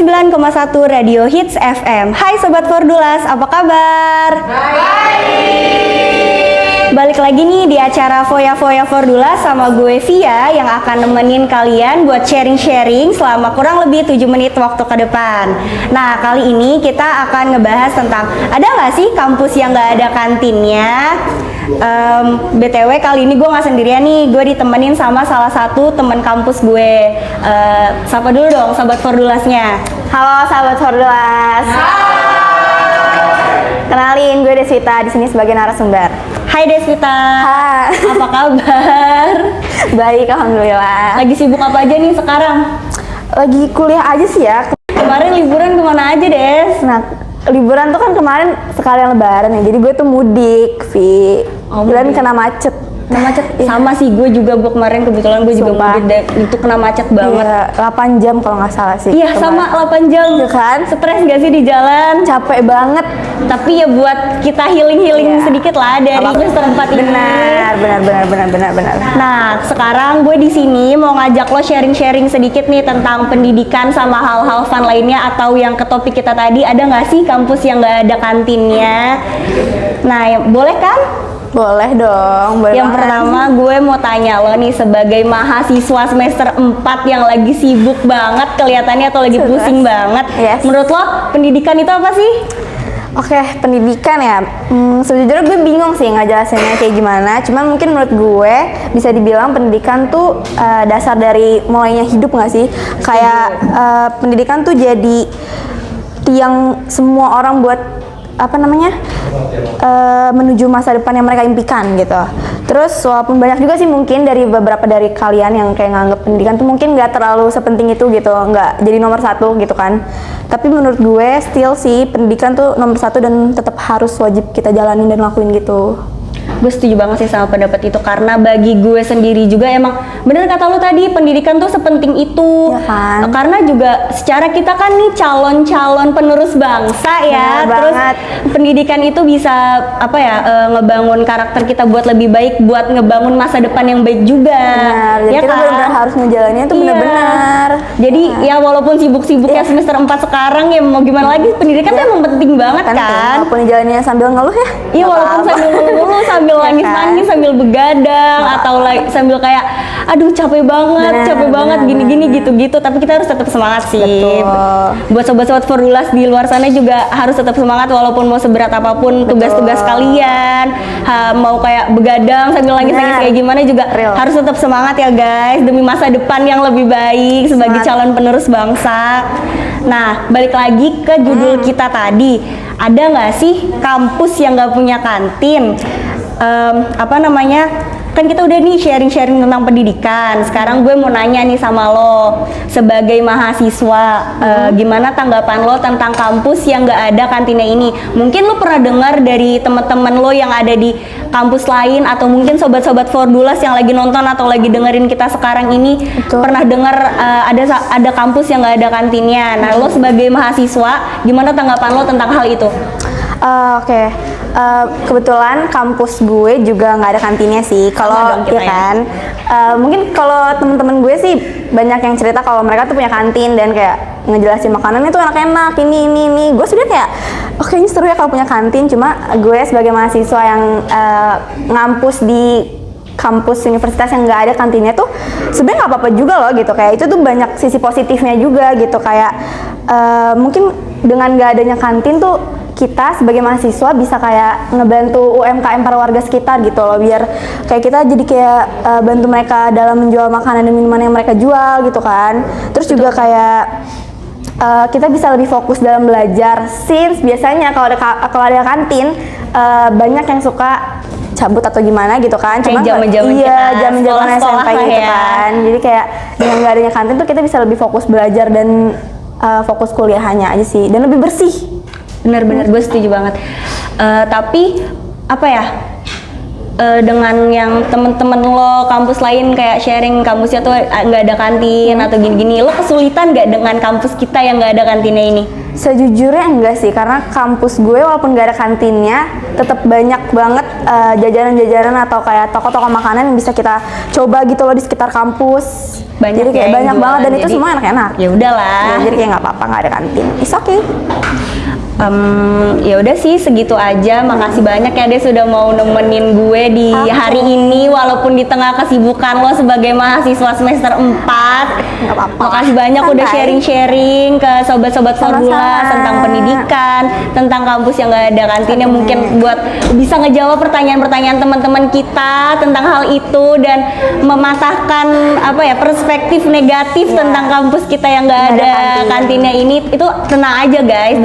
99,1 Radio Hits FM. Hai Sobat Fordulas, apa kabar? Baik. Balik lagi nih di acara Foya-Foya Fordulas sama gue Via yang akan nemenin kalian buat sharing-sharing selama kurang lebih 7 menit waktu ke depan. Nah, kali ini kita akan ngebahas tentang ada nggak sih kampus yang nggak ada kantinnya? BTW kali ini gue nggak sendirian nih, gue ditemenin sama salah satu teman kampus gue. Sapa dulu dong Sobat Fordulasnya. Halo sahabat Fordulas. Kenalin, gue Deswita di sini sebagai narasumber. Hai Deswita. Hai. Apa kabar? Baik, alhamdulillah. Lagi sibuk apa aja nih sekarang? Lagi kuliah aja sih ya. Kemarin liburan kemana aja Des? Nah, liburan tuh kan kemarin sekalian lebaran ya. Jadi gue tuh mudik, Vi. Dan kena macet. Kena macet? Sama sih, gue kemarin kebetulan gue juga Sumpah. mudik itu kena macet banget. Iya, 8 jam kalau nggak salah sih. Iya, sama 8 jam. Iya kan? Stres gak sih di jalan? Capek banget. Tapi ya buat kita healing Iya. sedikit lah dari semester 4 ini. Benar. Nah, sekarang gue di sini mau ngajak lo sharing-sharing sedikit nih tentang pendidikan sama hal-hal fun lainnya atau yang ke topik kita tadi. Ada nggak sih kampus yang nggak ada kantinnya? Nah, boleh kan? Boleh dong, boleh Yang banget. pertama gue mau tanya lo nih sebagai mahasiswa semester 4 yang lagi sibuk banget kelihatannya atau lagi Stres. pusing banget. Yes. Menurut lo pendidikan itu apa sih? Oke, pendidikan ya. Sejujurnya gue bingung sih ngejelasinnya kayak gimana. Cuman mungkin menurut gue bisa dibilang pendidikan tuh dasar dari mulainya hidup nggak sih? Kayak pendidikan tuh jadi tiang semua orang buat menuju masa depan yang mereka impikan gitu. Terus walaupun banyak juga sih mungkin dari beberapa dari kalian yang kayak nganggap pendidikan tuh mungkin nggak terlalu sepenting itu gitu, nggak jadi nomor satu gitu kan. Tapi menurut gue still sih pendidikan tuh nomor satu dan tetap harus wajib kita jalanin dan lakuin gitu. Gue setuju banget sih sama pendapat itu karena bagi gue sendiri juga emang bener kata lu tadi pendidikan tuh sepenting itu. Ya kan? Karena juga secara kita kan nih calon-calon penerus bangsa ya. Bener Terus banget. pendidikan itu bisa ngebangun karakter kita buat lebih baik, buat ngebangun masa depan yang baik juga. Benar, jadi kita benar-benar harus ngejalaninnya tuh Iya. benar-benar. Jadi ya walaupun sibuk-sibuknya Iya. semester 4 sekarang ya mau gimana lagi pendidikan tuh emang penting banget kan. Walaupun dijalaninnya sambil ngeluh ya. Iya, nggak walaupun apa-apa. sambil ngeluh, sambil Iya nangis-nangis, kan? sambil begadang, atau sambil kayak, aduh capek banget, gini-gini gitu-gitu. Tapi kita harus tetap semangat sih. Betul. Buat sobat-sobat Fordulas di luar sana juga harus tetap semangat walaupun mau seberat apapun tugas-tugas kalian. Mau kayak begadang sambil nangis-nangis Benar. kayak gimana juga Real. harus tetap semangat ya guys demi masa depan yang lebih baik sebagai Semangat. calon penerus bangsa. Nah, balik lagi ke judul kita tadi. Ada nggak sih kampus yang nggak punya kantin? Kan kita udah nih sharing-sharing tentang pendidikan. Sekarang gue mau nanya nih sama lo sebagai mahasiswa, gimana tanggapan lo tentang kampus yang nggak ada kantinnya ini? Mungkin lo pernah dengar dari teman-teman lo yang ada di kampus lain atau mungkin sobat-sobat Fordulas yang lagi nonton atau lagi dengerin kita sekarang ini Betul. pernah dengar ada kampus yang nggak ada kantinnya. Nah, lo sebagai mahasiswa, gimana tanggapan lo tentang hal itu? Oke. Kebetulan kampus gue juga nggak ada kantinnya sih. Kalau Sama dong kita ya. kan, mungkin kalau temen-temen gue sih banyak yang cerita kalau mereka tuh punya kantin dan kayak ngejelasin makanannya tuh enak-enak ini. Gue sebenarnya kayak, oke ini seru ya kalau punya kantin. Cuma gue sebagai mahasiswa yang ngampus di kampus universitas yang nggak ada kantinnya tuh sebenarnya nggak apa-apa juga loh gitu. Kayak itu tuh banyak sisi positifnya juga gitu. Kayak mungkin dengan nggak adanya kantin tuh kita sebagai mahasiswa bisa kayak ngebantu UMKM para warga sekitar gitu loh, biar kayak kita jadi kayak bantu mereka dalam menjual makanan dan minuman yang mereka jual gitu kan. Terus juga kayak kita bisa lebih fokus dalam belajar, since biasanya kalau ada kantin banyak yang suka cabut atau gimana gitu kan. Kayak Cuman zaman-zaman iya, kita zaman-zaman sekolah-sekolah SMP lah gitu ya. kan. Jadi kayak dengan nggak adanya kantin tuh kita bisa lebih fokus belajar dan fokus kuliahannya aja sih, dan lebih bersih. Bener-bener gue setuju banget. Tapi dengan yang temen-temen lo kampus lain kayak sharing kampusnya tuh nggak ada kantin atau gini-gini, lo kesulitan nggak dengan kampus kita yang nggak ada kantinnya ini? Sejujurnya enggak sih, karena kampus gue walaupun gak ada kantinnya tetap banyak banget jajanan-jajanan atau kayak toko-toko makanan yang bisa kita coba gitu loh di sekitar kampus. banyak jadi kayak ya yang banyak banget dan jualan, itu jadi semua enak-enak. ya udahlah. Ya, jadi kayak nggak apa-apa nggak ada kantin, it's okay. Ya udah sih segitu aja. Makasih banyak ya Des sudah mau nemenin gue di hari ini walaupun di tengah kesibukan lo sebagai mahasiswa semester 4. Nggak apa-apa. Makasih banyak udah Santai. sharing-sharing ke sobat-sobat Formula Sama-sama. tentang pendidikan, tentang kampus yang gak ada kantinnya, mungkin buat bisa ngejawab pertanyaan-pertanyaan teman-teman kita tentang hal itu dan mematahkan apa ya perspektif negatif tentang kampus kita yang gak Nggak ada ada kantin. kantinnya ini. Itu tenang aja guys,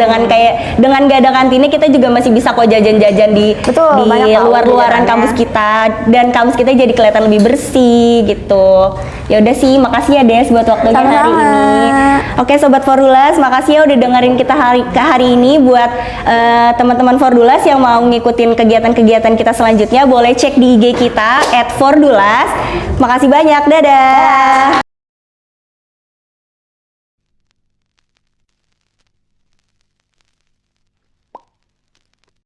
dengan gak ada kantinnya kita juga masih bisa kok jajan-jajan di Betul, banyak tahu luar-luaran jajanannya. kampus kita dan kampus kita jadi kelihatan lebih bersih gitu. Ya udah sih, makasih ya Des buat waktunya hari Sama-sama. ini. Oke sobat Fordulas, makasih ya udah dengerin kita hari ini. Buat teman-teman Fordulas yang mau ngikutin kegiatan-kegiatan kita selanjutnya boleh cek di IG kita @fordulas. Makasih banyak, dadah.